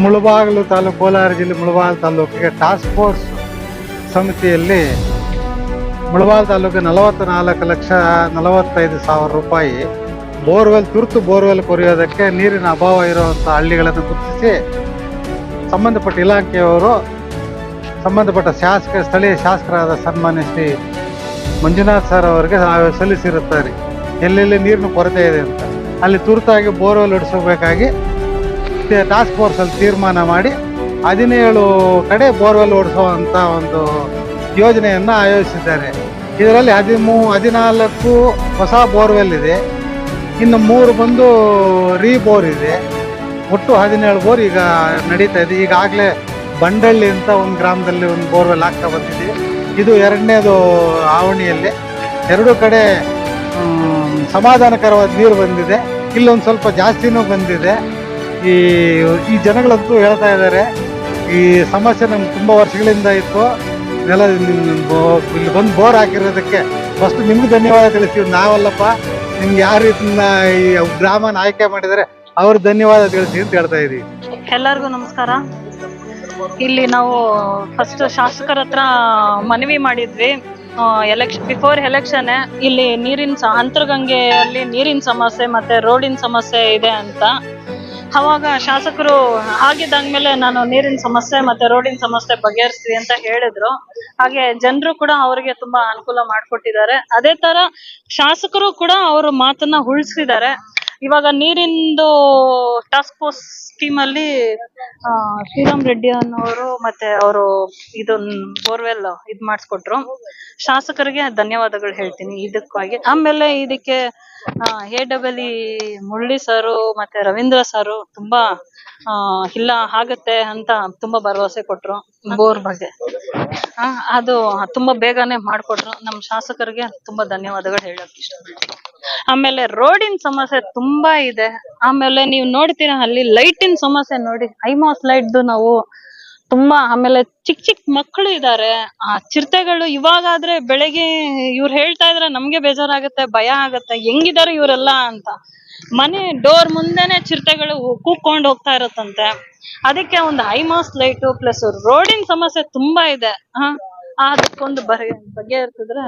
ಮುಳಬಾಗಿಲು ತಾಲೂಕು, ಕೋಲಾರ ಜಿಲ್ಲೆ ಮುಳಬಾಗಿಲು ತಾಲೂಕಿಗೆ task force ಸಮಿತಿಯಲ್ಲಿ ಮುಳಬಾಗಿಲು ತಾಲೂಕಿಗೆ 44,45,000 ರೂಪಾಯಿ ಬೋರ್ವೆಲ್, ತುರ್ತು ಬೋರ್ವೆಲ್ ಕೊರೆಯೋದಕ್ಕೆ ನೀರಿನ ಅಭಾವ ಇರುವಂಥ ಹಳ್ಳಿಗಳನ್ನು ಗುರುತಿಸಿ ಸಂಬಂಧಪಟ್ಟ ಇಲಾಖೆಯವರು ಸಂಬಂಧಪಟ್ಟ ಸ್ಥಳೀಯ ಶಾಸಕರಾದ ಸನ್ಮಾನ್ಯ ಶ್ರೀ ಮಂಜುನಾಥ್ ಸರ್ ಅವರಿಗೆ ಸಲ್ಲಿಸಿರುತ್ತಾರೆ. ಎಲ್ಲೆಲ್ಲಿ ನೀರಿನ ಕೊರತೆ ಇದೆ ಅಂತ ಅಲ್ಲಿ ತುರ್ತಾಗಿ ಬೋರ್ವೆಲ್ ಹೊಡಿಸಬೇಕಾಗಿ ಟಾಸ್ಕ್ ಫೋರ್ಸಲ್ಲಿ ತೀರ್ಮಾನ ಮಾಡಿ 17 ಕಡೆ ಬೋರ್ವೆಲ್ ಹೊಡಿಸುವಂಥ ಒಂದು ಯೋಜನೆಯನ್ನು ಆಯೋಜಿಸಿದ್ದಾರೆ. ಇದರಲ್ಲಿ 14 ಹೊಸ ಬೋರ್ವೆಲ್ ಇದೆ, ಇನ್ನು 3 ಬಂದು ರೀಬೋರ್ ಇದೆ. ಒಟ್ಟು 17 ಬೋರ್ ಈಗ ನಡೀತಾ ಇದೆ. ಈಗಾಗಲೇ ಬಂಡಳ್ಳಿ ಅಂತ ಒಂದು ಗ್ರಾಮದಲ್ಲಿ ಒಂದು ಬೋರ್ವೆಲ್ ಆಗ್ತಾ ಬಂದಿದೆ. ಇದು 2ನೇದು ಆವಣಿಯಲ್ಲಿ. 2 ಕಡೆ ಸಮಾಧಾನಕರವಾದ ನೀರು ಬಂದಿದೆ. ಇಲ್ಲೊಂದು ಸ್ವಲ್ಪ ಜಾಸ್ತಿನೂ ಬಂದಿದೆ. ಈ ಜನಗಳಂತೂ ಹೇಳ್ತಾ ಇದ್ದಾರೆ, ಈ ಸಮಸ್ಯೆ ನಮ್ಗೆ ತುಂಬ ವರ್ಷಗಳಿಂದ ಇತ್ತು. ಇದೆಲ್ಲ ಇಲ್ಲಿ ಬಂದು ಬೋರ್ ಹಾಕಿರೋದಕ್ಕೆ ಫಸ್ಟ್ ನಿಮ್ಗೆ ಧನ್ಯವಾದ ತಿಳಿಸ್ತೀವಿ. ನಾವಲ್ಲಪ್ಪ, ನಿಮ್ಗೆ ಯಾರು ಇದನ್ನ ಈ ಗ್ರಾಮನ ಆಯ್ಕೆ ಮಾಡಿದರೆ ಅವ್ರಿಗೆ ಧನ್ಯವಾದ ತಿಳಿಸಿ ಅಂತ ಹೇಳ್ತಾ ಇದೀವಿ. ಎಲ್ಲರಿಗೂ ನಮಸ್ಕಾರ. ಇಲ್ಲಿ ನಾವು ಫಸ್ಟ್ ಶಾಸಕರ ಹತ್ರ ಮನವಿ ಮಾಡಿದ್ವಿ. ಬಿಫೋರ್ ಎಲೆಕ್ಷನ್ ಇಲ್ಲಿ ಅಂತರಗಂಗೆಯಲ್ಲಿ ನೀರಿನ ಸಮಸ್ಯೆ ಮತ್ತೆ ರೋಡಿನ ಸಮಸ್ಯೆ ಇದೆ ಅಂತ. ಅವಾಗ ಶಾಸಕರು ಆಗಿದ್ದಂಗ್ಮೇಲೆ ನಾನು ನೀರಿನ ಸಮಸ್ಯೆ ಮತ್ತೆ ರೋಡಿನ ಸಮಸ್ಯೆ ಬಗೆಹರಿಸ್ತೀವಿ ಅಂತ ಹೇಳಿದ್ರು. ಹಾಗೆ ಜನರು ಕೂಡ ಅವರಿಗೆ ತುಂಬಾ ಅನುಕೂಲ ಮಾಡಿಕೊಟ್ಟಿದ್ದಾರೆ. ಅದೇ ತರ ಶಾಸಕರು ಕೂಡ ಅವ್ರ ಮಾತನ್ನ ಉಳಿಸಿದ್ದಾರೆ. ಇವಾಗ ನೀರಿಂದು ಟಾಸ್ಕ್ ಫೋರ್ಸ್ ಸ್ಕೀಮ್ ಅಲ್ಲಿ ಶ್ರೀರಾಮ್ ರೆಡ್ಡಿ ಅನ್ನೋರು ಮತ್ತೆ ಅವರು ಬೋರ್ವೆಲ್ ಮಾಡಿಸ್ಕೊಟ್ರು. ಶಾಸಕರಿಗೆ ಧನ್ಯವಾದಗಳು ಹೇಳ್ತೀನಿ ಇದಕ್ಕಾಗಿ. ಆಮೇಲೆ ಇದಕ್ಕೆ AWE ಮುರಳಿ ಸರು ಮತ್ತೆ ರವೀಂದ್ರ ಸರು ತುಂಬಾ ಇಲ್ಲ ಆಗತ್ತೆ ಅಂತ ತುಂಬಾ ಭರವಸೆ ಕೊಟ್ರು. ಬೋರ್ ಬಗ್ಗೆ ಅದು ತುಂಬಾ ಬೇಗನೆ ಮಾಡ್ಕೊಟ್ರು. ನಮ್ಮ ಶಾಸಕರಿಗೆ ತುಂಬಾ ಧನ್ಯವಾದಗಳು ಹೇಳಕ್ ಇಷ್ಟಪಡ್ತೀನಿ. ಆಮೇಲೆ ರೋಡಿನ ಸಮಸ್ಯೆ ತುಂಬಾ ಇದೆ. ಆಮೇಲೆ ನೀವು ನೋಡ್ತೀರಾ ಅಲ್ಲಿ ಲೈಟಿನ ಸಮಸ್ಯೆ ನೋಡಿ, ಐಮಾಸ್ ಲೈಟ್ದು ನಾವು ತುಂಬಾ. ಆಮೇಲೆ ಚಿಕ್ಕ ಮಕ್ಕಳು ಇದ್ದಾರೆ, ಆ ಚಿರತೆಗಳು ಇವಾಗಾದ್ರೆ ಬೆಳಗ್ಗೆ ಇವ್ರು ಹೇಳ್ತಾ ಇದ್ರೆ ನಮ್ಗೆ ಬೇಜಾರಾಗತ್ತೆ, ಭಯ ಆಗತ್ತೆ, ಹೆಂಗಿದ್ದಾರೆ ಇವರೆಲ್ಲ ಅಂತ. ಮನೆ ಡೋರ್ ಮುಂದೆನೆ ಚಿರತೆಗಳು ಕೂತ್ಕೊಂಡು ಹೋಗ್ತಾ ಇರತ್ತಂತೆ. ಅದಕ್ಕೆ ಒಂದು ಐಮಾಸ್ ಲೈಟು ಪ್ಲಸ್ ರೋಡಿನ ಸಮಸ್ಯೆ ತುಂಬಾ ಇದೆ. ಅದಕ್ಕೊಂದು ಬಗೆಹರಿಸಿದ್ರೆ